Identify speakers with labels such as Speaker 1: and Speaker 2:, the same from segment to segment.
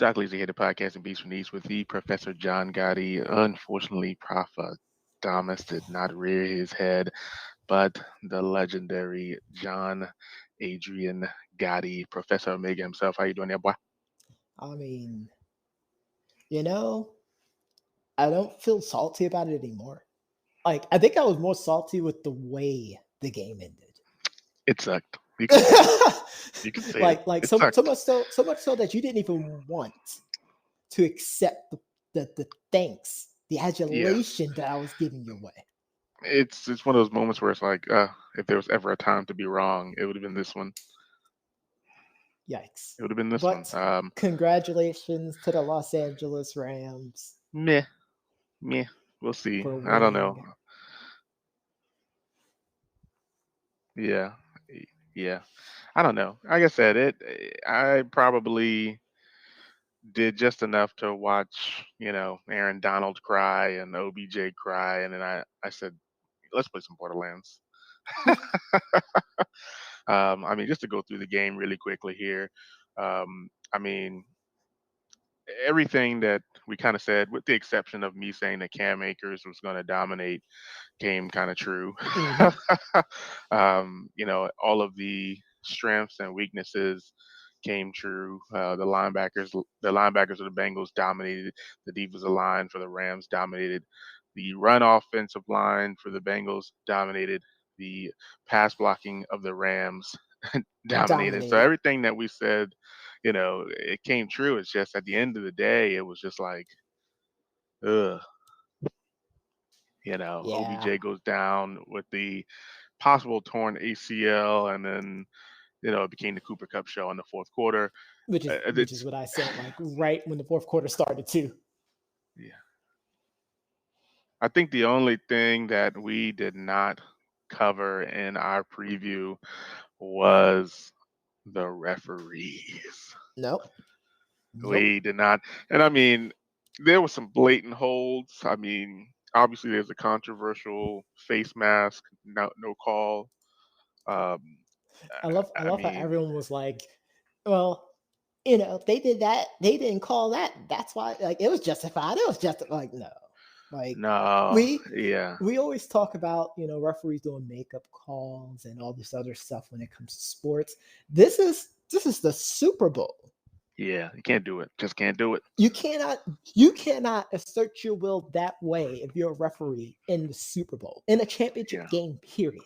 Speaker 1: Doc Lee's here, the podcast and Beats from East with the Professor John Gotti. Unfortunately, Prof. Thomas did not rear his head, but the legendary John Adrian Gotti, Professor Omega himself. How you doing there, boy?
Speaker 2: I mean, you know, I don't feel salty about it anymore. Like, I think I was more salty with the way the game ended.
Speaker 1: It sucked. You can say it. You can say it.
Speaker 2: like
Speaker 1: It
Speaker 2: so
Speaker 1: sucked.
Speaker 2: so much so that you didn't even want to accept the thanks, the
Speaker 1: Yeah.
Speaker 2: adulation that I was giving your way.
Speaker 1: It's one of those moments where it's like, if there was ever a time to be wrong, it would have been this one.
Speaker 2: Yikes.
Speaker 1: It would have been this one.
Speaker 2: But congratulations to the Los Angeles Rams
Speaker 1: Meh, meh. We'll see.
Speaker 2: for
Speaker 1: I don't know.
Speaker 2: winning.
Speaker 1: Yeah, yeah. I don't know. Like I said, I probably did just enough to watch, Aaron Donald cry and OBJ cry, and then I said, let's play some Borderlands. Just to go through the game really quickly here. I mean, everything that we kind of said, with the exception of me saying that Cam Akers was going to dominate, came kind of true.
Speaker 2: Mhm.
Speaker 1: All of the strengths and weaknesses came true. The linebackers of the Bengals dominated. The defensive line for the Rams dominated. The run offensive line for the Bengals dominated. The pass blocking of the Rams dominated. So
Speaker 2: Dominated.
Speaker 1: everything that we said, it came true. It's just at the end of the day, it was just like, ugh.
Speaker 2: Yeah.
Speaker 1: OBJ goes down with the possible torn ACL, and then it became the Cooper Cup show in the fourth quarter.
Speaker 2: Which is
Speaker 1: It's
Speaker 2: what I said, like right when the fourth quarter started too.
Speaker 1: Yeah, I think the only thing that we did not cover in our preview was the referees.
Speaker 2: Nope. Nope.
Speaker 1: We did not, and there was some blatant holds. Obviously, there's a controversial face mask, no call. Um,
Speaker 2: I
Speaker 1: I
Speaker 2: love how
Speaker 1: mean,
Speaker 2: everyone was like, well, they did that, they didn't call that. That's why like it was justified. It was just like no. Like
Speaker 1: no,
Speaker 2: we
Speaker 1: yeah,
Speaker 2: we always talk about, referees doing makeup calls and all this other stuff when it comes to sports. This is the Super Bowl.
Speaker 1: yeah, you can't do it. Just can't do it.
Speaker 2: You cannot you cannot assert your will that way if you're a referee in the Super Bowl, in a
Speaker 1: Yeah.
Speaker 2: championship game, period.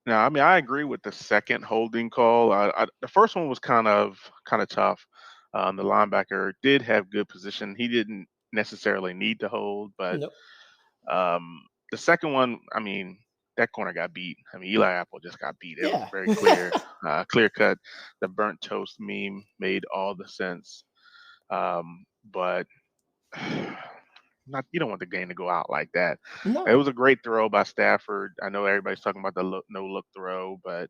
Speaker 1: Now, I agree with the second holding call. The first one was kind of tough. The linebacker did have good position. He didn't necessarily need to hold, but
Speaker 2: Nope.
Speaker 1: the second one, that corner got beat. Eli Apple just got beat. It was
Speaker 2: Yeah.
Speaker 1: very clear, clear cut. The burnt toast meme made all the sense. But not you don't want the game to go out like that. It was
Speaker 2: No.
Speaker 1: a great throw by Stafford. I know everybody's talking about the no look throw, but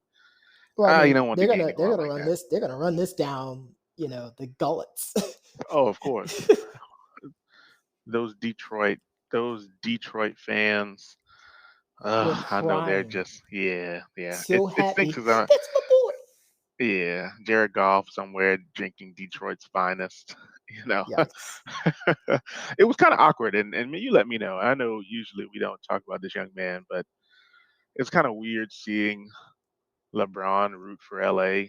Speaker 2: Well, I
Speaker 1: you
Speaker 2: mean,
Speaker 1: don't want the game to go
Speaker 2: they're
Speaker 1: out
Speaker 2: gonna
Speaker 1: like
Speaker 2: run
Speaker 1: that.
Speaker 2: this. They're gonna run this down. The gullets.
Speaker 1: Oh, of course, those Detroit those Detroit fans.
Speaker 2: Were
Speaker 1: I know they're
Speaker 2: crying,
Speaker 1: just yeah. It
Speaker 2: so
Speaker 1: it stinks
Speaker 2: happy.
Speaker 1: because
Speaker 2: That's my boy.
Speaker 1: yeah, Jared Goff somewhere drinking Detroit's finest. You know,
Speaker 2: Yikes.
Speaker 1: it was kind of awkward, and you let me know. I know usually we don't talk about this young man, but it's kind of weird seeing LeBron root for LA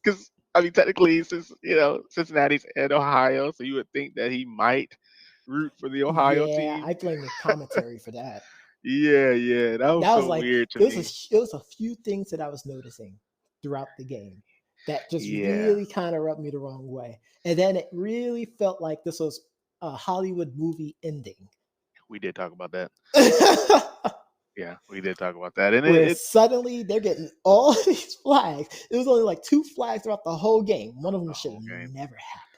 Speaker 1: because technically, since Cincinnati's in Ohio, so you would think that he might root for the Ohio
Speaker 2: Yeah,
Speaker 1: team.
Speaker 2: I blame the commentary for that.
Speaker 1: Yeah, yeah, that was
Speaker 2: That was
Speaker 1: so
Speaker 2: like
Speaker 1: weird to
Speaker 2: it was
Speaker 1: me.
Speaker 2: a it was a few things that I was noticing throughout the game that just
Speaker 1: Yeah,
Speaker 2: really kind of rubbed me the wrong way, and then it really felt like this was a Hollywood movie ending.
Speaker 1: we did talk about that. Yeah, we did talk about that, and
Speaker 2: Where
Speaker 1: it
Speaker 2: suddenly they're getting all these flags. It was only like two flags throughout the whole game. One of them
Speaker 1: the
Speaker 2: should
Speaker 1: whole
Speaker 2: have
Speaker 1: game.
Speaker 2: never happened.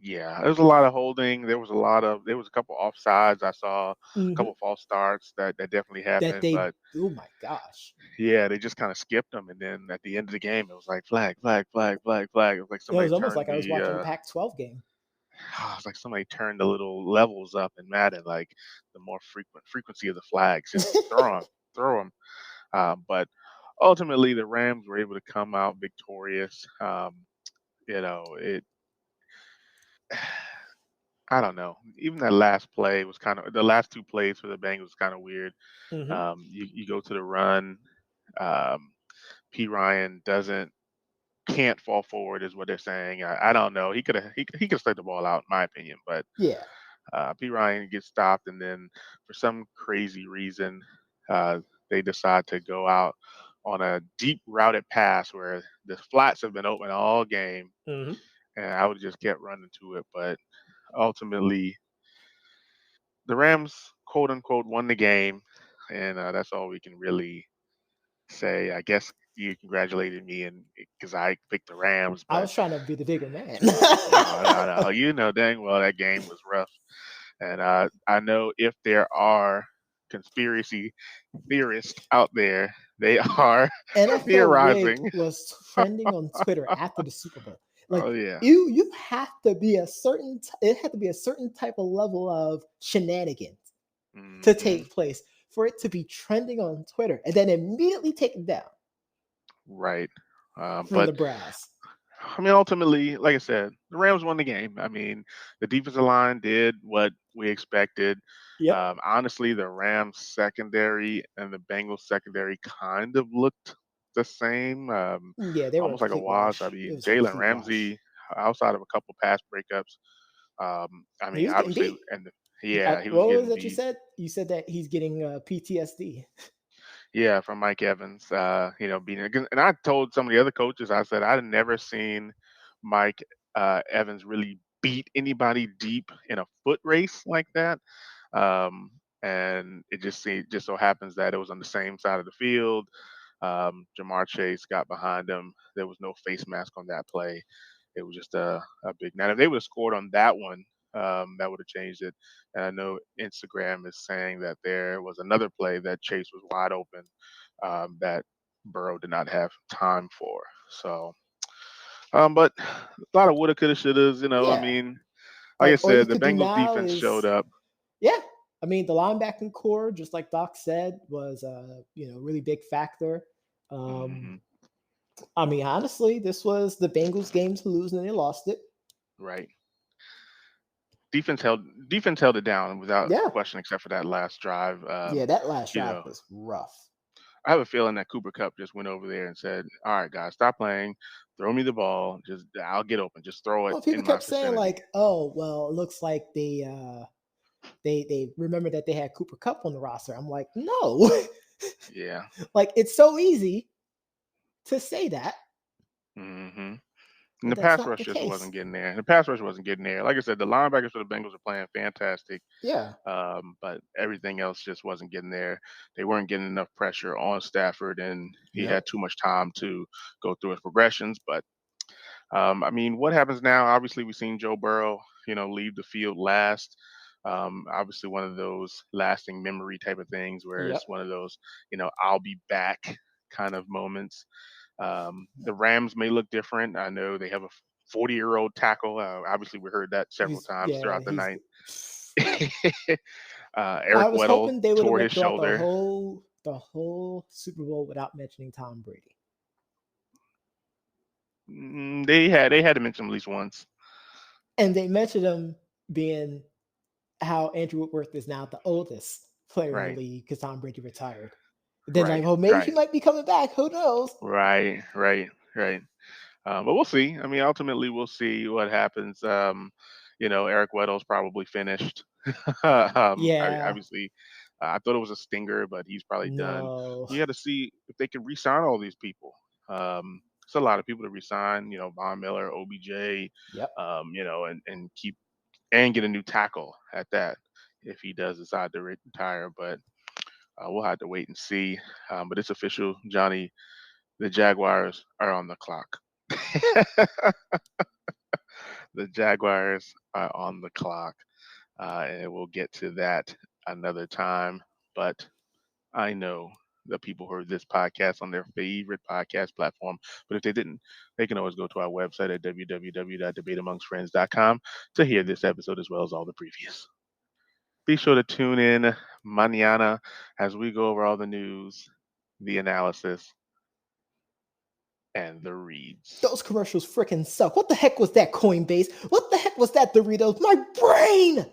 Speaker 1: Yeah, there was a lot of holding. There was a couple offsides. I saw a
Speaker 2: Hmm.
Speaker 1: couple false starts that definitely
Speaker 2: That
Speaker 1: happened,
Speaker 2: they,
Speaker 1: but
Speaker 2: oh my gosh,
Speaker 1: yeah, they just kind of skipped them, and then at the end of the game, it was like flag, flag, flag, flag, flag. It was like
Speaker 2: it
Speaker 1: somebody
Speaker 2: was almost
Speaker 1: turned
Speaker 2: like I was watching a Pac-12 game.
Speaker 1: it's like somebody turned the little levels up in Madden, like the more frequency of the flags. Just throw them, throw them. But ultimately the Rams were able to come out victorious. It I don't know. Even that last play was kind of the last two plays for the Bengals was kind of weird.
Speaker 2: Hmm.
Speaker 1: You go to the run. Um, P Ryan doesn't can't fall forward is what they're saying. I don't know. He could stuck the ball out in my opinion, but
Speaker 2: Yeah.
Speaker 1: P Ryan gets stopped, and then for some crazy reason, uh, they decide to go out on a deep routed pass where the flats have been open all game,
Speaker 2: Hmm.
Speaker 1: and I would just kept running to it. But ultimately, the Rams, quote unquote, won the game, and that's all we can really say. I guess you congratulated me, and because I picked the Rams,
Speaker 2: I
Speaker 1: but
Speaker 2: was trying to be the bigger man.
Speaker 1: no, no, no. You know dang well that game was rough. And I know if there are conspiracy theorists out there, they are
Speaker 2: NFL rig
Speaker 1: theorizing.
Speaker 2: was trending on Twitter after the Super Bowl. Like
Speaker 1: Oh yeah.
Speaker 2: you have to be a certain. It had to be a certain type of level of shenanigans to
Speaker 1: Hmm.
Speaker 2: take place for it to be trending on Twitter and then immediately taken down
Speaker 1: Right.
Speaker 2: from
Speaker 1: But
Speaker 2: the brass.
Speaker 1: I mean, ultimately, like I said, the Rams won the game. I mean, the defensive line did what we expected.
Speaker 2: Yep.
Speaker 1: Honestly, the Rams secondary and the Bengals secondary kind of looked the same,
Speaker 2: Yeah, they were a
Speaker 1: almost like a
Speaker 2: complete
Speaker 1: wash. I
Speaker 2: wash. It
Speaker 1: mean,
Speaker 2: was a
Speaker 1: Jalen
Speaker 2: complete wash.
Speaker 1: Ramsey, outside of a couple pass breakups, I
Speaker 2: He
Speaker 1: mean,
Speaker 2: was getting
Speaker 1: obviously,
Speaker 2: beat.
Speaker 1: and yeah, he was
Speaker 2: What was
Speaker 1: getting
Speaker 2: that you
Speaker 1: beat.
Speaker 2: said? You said that he's getting PTSD.
Speaker 1: Yeah, from Mike Evans, being and I told some of the other coaches, I said I'd never seen Mike Evans really beat anybody deep in a foot race like that. Um, and just so happens that it was on the same side of the field. Jamar Chase got behind him. There was no face mask on that play. It was just a big night. If they would have scored on that one, that would have changed it. And I know Instagram is saying that there was another play that Chase was wide open that Burrow did not have time for. So, but a lot of woulda, coulda, shouldas. I
Speaker 2: Yeah.
Speaker 1: mean, like I
Speaker 2: Like all you
Speaker 1: said, the
Speaker 2: could do
Speaker 1: Bengals
Speaker 2: now
Speaker 1: defense showed
Speaker 2: is
Speaker 1: up.
Speaker 2: yeah. I mean, the linebacking core, just like Doc said, was a really big factor. Um,
Speaker 1: Hmm.
Speaker 2: I mean, honestly, this was the Bengals game to lose, and they lost it.
Speaker 1: Right. Defense held it down without
Speaker 2: Yeah,
Speaker 1: question, except for that last drive.
Speaker 2: yeah. That last
Speaker 1: You
Speaker 2: drive
Speaker 1: know,
Speaker 2: was rough.
Speaker 1: I have a feeling that Cooper Cup just went over there and said, "All right, guys, stop playing. Throw me the ball. Just I'll get open. Just throw it
Speaker 2: Well, people
Speaker 1: in my
Speaker 2: kept saying
Speaker 1: vicinity."
Speaker 2: like, "Oh, well, it looks like they remember that they had Cooper Cup on the roster." I'm like, no,
Speaker 1: Yeah.
Speaker 2: like it's so easy to say that,
Speaker 1: Hmm. And
Speaker 2: but
Speaker 1: the
Speaker 2: that's
Speaker 1: pass
Speaker 2: not
Speaker 1: rush
Speaker 2: the
Speaker 1: just wasn't
Speaker 2: case.
Speaker 1: getting there. The pass rush wasn't getting there. Like I said, the linebackers for the Bengals are playing fantastic,
Speaker 2: Yeah.
Speaker 1: but everything else just wasn't getting there. They weren't getting enough pressure on Stafford, and he
Speaker 2: Yep.
Speaker 1: had too much time to go through his progressions. But I mean, what happens now? Obviously, we've seen Joe Burrow, leave the field last. Obviously, one of those lasting memory type of things where
Speaker 2: Yep.
Speaker 1: it's one of those, I'll be back kind of moments. The Rams may loc different. I know they have a 40-year-old tackle. Obviously, we heard that several
Speaker 2: He's
Speaker 1: times
Speaker 2: yeah,
Speaker 1: throughout the
Speaker 2: he's
Speaker 1: night.
Speaker 2: I
Speaker 1: Eric
Speaker 2: was
Speaker 1: Weddle
Speaker 2: hoping they would have
Speaker 1: tore
Speaker 2: went
Speaker 1: his
Speaker 2: throughout
Speaker 1: shoulder.
Speaker 2: the whole Super Bowl without mentioning Tom Brady.
Speaker 1: They had to mention him at least once.
Speaker 2: And they mentioned him being how Andrew Whitworth is now the oldest player in the
Speaker 1: Right,
Speaker 2: league because Tom Brady retired. Then like,
Speaker 1: right,
Speaker 2: well, maybe he
Speaker 1: right,
Speaker 2: might be coming back. Who knows?
Speaker 1: right, right, right. But we'll see. I mean, ultimately, we'll see what happens. Eric Weddle's probably finished.
Speaker 2: Yeah.
Speaker 1: Obviously, I thought it was a stinger, but he's probably done.
Speaker 2: No.
Speaker 1: You got to see if they can re-sign all these people. It's a lot of people to re-sign. Von Miller, OBJ,
Speaker 2: Yep.
Speaker 1: and keep and get a new tackle at that if he does decide to retire. But we'll have to wait and see. But it's official, Johnny. The Jaguars are on the clock. The Jaguars are on the clock, and we'll get to that another time. But I know the people heard this podcast on their favorite podcast platform. But if they didn't, they can always go to our website at www.debateamongstfriends.com to hear this episode as well as all the previous. Be sure to tune in mañana as we go over all the news, the analysis, and the Reeds.
Speaker 2: Those commercials freaking suck. What the heck was that, Coinbase? What the heck was that, Doritos? My brain!